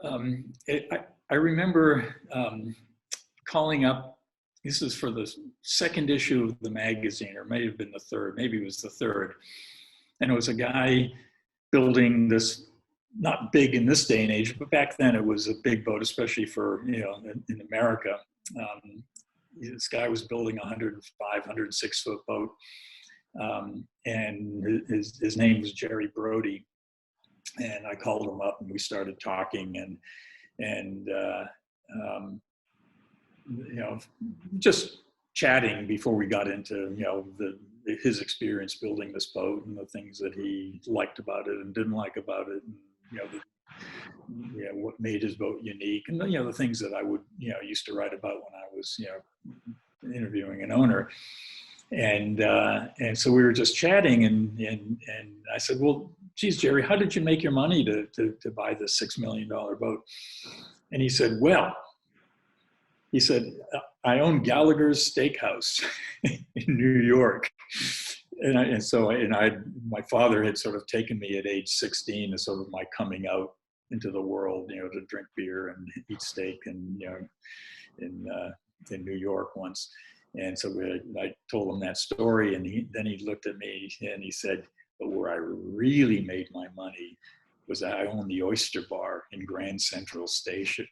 I remember calling up. This is for the second issue of the magazine, or may have been the third. Maybe it was the third. And it was a guy building this, not big in this day and age, but back then it was a big boat, especially for, in America. This guy was building a 105, 106-foot boat. And his name was Jerry Brody. And I called him up and we started talking and just chatting before we got into, his experience building this boat and the things that he liked about it and didn't like about it. And, what made his boat unique, and the things that I would used to write about when I was interviewing an owner, and so we were just chatting, and I said, well, geez, Jerry, how did you make your money to buy this $6 million boat? And he said, I own Gallagher's Steakhouse in New York. My father had sort of taken me at age 16 as sort of my coming out into the world, to drink beer and eat steak, and in New York once. And so I told him that story, and then he looked at me and he said, but where I really made my money was I owned the Oyster Bar in Grand Central Station.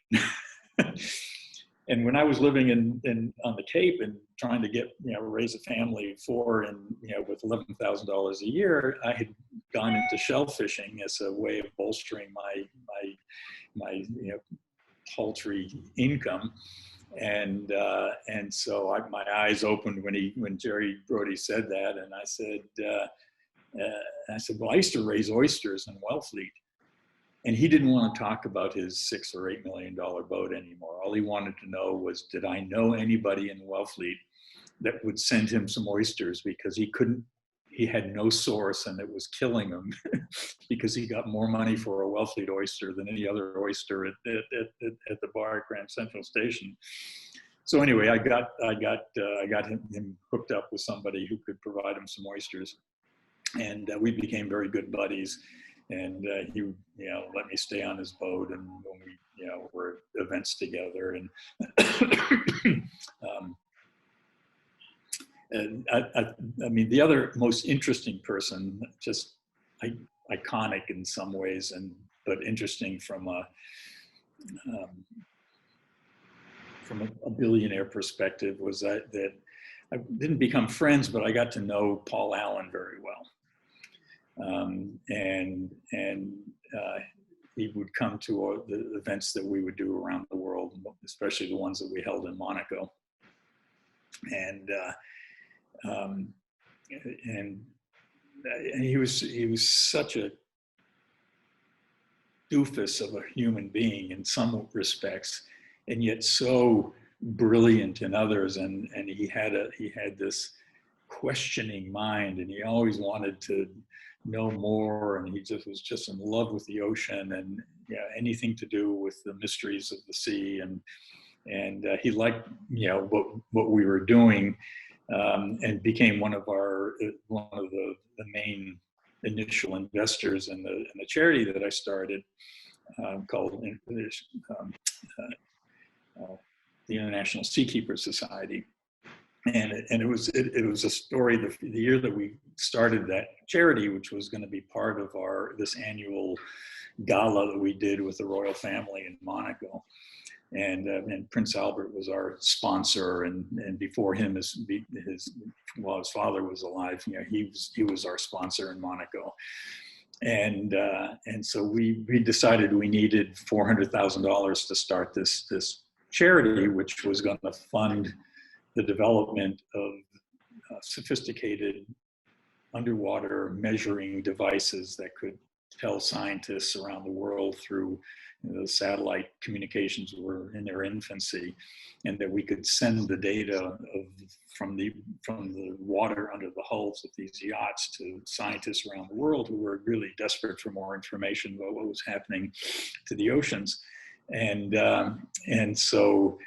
And when I was living on the Cape and trying to get, raise a family of four and, with $11,000 a year, I had gone into shell fishing as a way of bolstering my paltry income. And so my eyes opened when Jerry Brody said that. And I said, well, I used to raise oysters in Wellfleet. And he didn't want to talk about his $6 or $8 million boat anymore. All he wanted to know was, did I know anybody in Wellfleet that would send him some oysters, because he had no source and it was killing him because he got more money for a Wellfleet oyster than any other oyster at the bar at Grand Central Station. So anyway, I got him hooked up with somebody who could provide him some oysters, and we became very good buddies. And he would, let me stay on his boat, and when we, were at events together, and I mean, the other most interesting person, just iconic in some ways, but interesting from a billionaire perspective, was that I didn't become friends, but I got to know Paul Allen very well. He would come to the events that we would do around the world, especially the ones that we held in Monaco. And he was such a doofus of a human being in some respects, and yet so brilliant in others. And he had this questioning mind, and he always wanted to know more, and he was just in love with the ocean and anything to do with the mysteries of the sea, and he liked what we were doing, and became one of the main initial investors in the charity that I started, called the International Seakeeper Society. And it was a story the year that we started that charity, which was going to be part of this annual gala that we did with the royal family in Monaco, and Prince Albert was our sponsor, and before him, his father was alive, he was our sponsor in Monaco, and so we decided we needed $400,000 to start this charity, which was going to fund the development of sophisticated underwater measuring devices that could tell scientists around the world through the satellite communications were in their infancy, and that we could send the data from the water under the hulls of these yachts to scientists around the world who were really desperate for more information about what was happening to the oceans. And so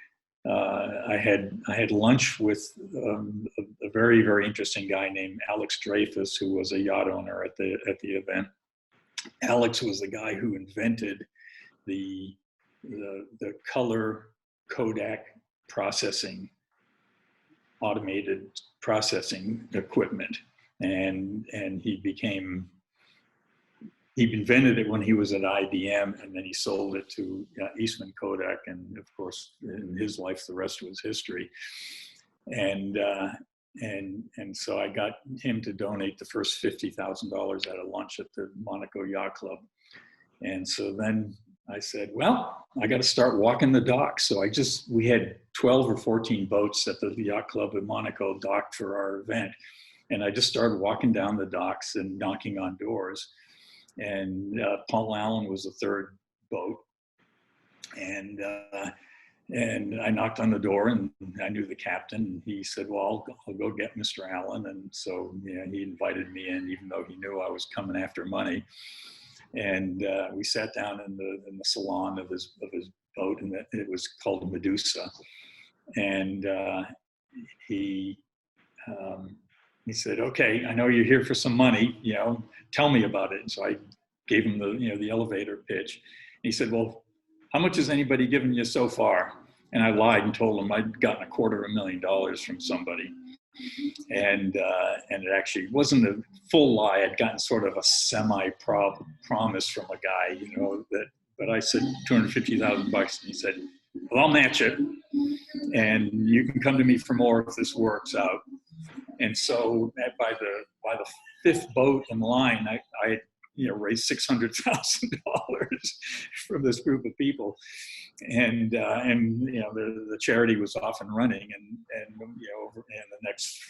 I had lunch with a very, very interesting guy named Alex Dreyfus, who was a yacht owner at the event. Alex was the guy who invented the the color Kodak processing, automated processing equipment. And he invented it when he was at IBM, and then he sold it to Eastman Kodak. And of course, in his life, the rest was history. And so I got him to donate the first $50,000 at a lunch at the Monaco Yacht Club. And so then I said, well, I got to start walking the docks. So we had 12 or 14 boats at the yacht club in Monaco docked for our event. And I just started walking down the docks and knocking on doors. And Paul Allen was the third boat. And I knocked on the door, and I knew the captain. And he said, well, I'll go get Mr. Allen. And so he invited me in, even though he knew I was coming after money. And we sat down in the salon of his boat, and it was called Medusa. And he said, "Okay, I know you're here for some money. Tell me about it." And so I gave him the elevator pitch. And he said, "Well, how much has anybody given you so far?" And I lied and told him I'd gotten $250,000 from somebody. And it actually wasn't a full lie. I'd gotten sort of a semi-promise from a guy, but I said $250,000, and he said, "Well, I'll match it, and you can come to me for more if this works out." And so by the fifth boat in line, I raised $600,000 from this group of people. And the charity was off and running, and over in the next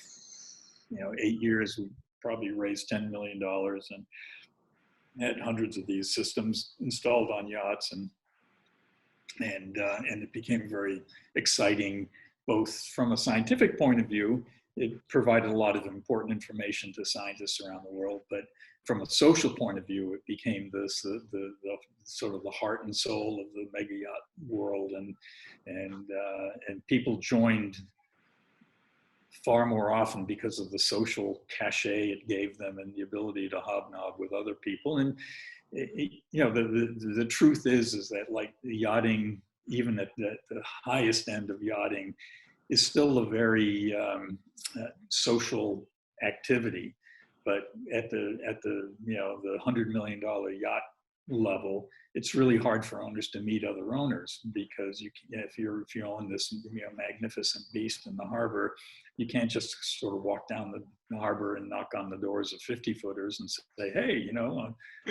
8 years we probably raised $10 million and had hundreds of these systems installed on yachts, and it became very exciting, both from a scientific point of view. It provided a lot of important information to scientists around the world, but from a social point of view, it became the sort of the heart and soul of the mega yacht world, and people joined far more often because of the social cachet it gave them and the ability to hobnob with other people. And the truth is that, like, the yachting, even at the highest end of yachting, is still a very social activity. But at the $100 million yacht level, it's really hard for owners to meet other owners, because if you own this magnificent beast in the harbor, you can't just sort of walk down the harbor and knock on the doors of 50-footers and say, "Hey,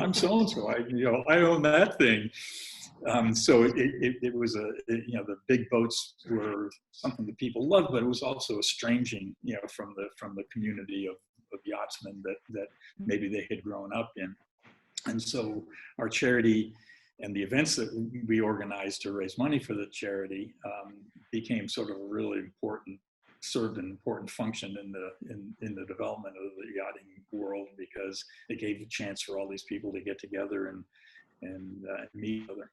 I'm so and so. I own that thing." So it was the big boats were something that people loved, but it was also estranging, from the community of yachtsmen that maybe they had grown up in. And so our charity and the events that we organized to raise money for the charity became sort of a really served an important function in the development of the yachting world, because it gave a chance for all these people to get together and meet each other.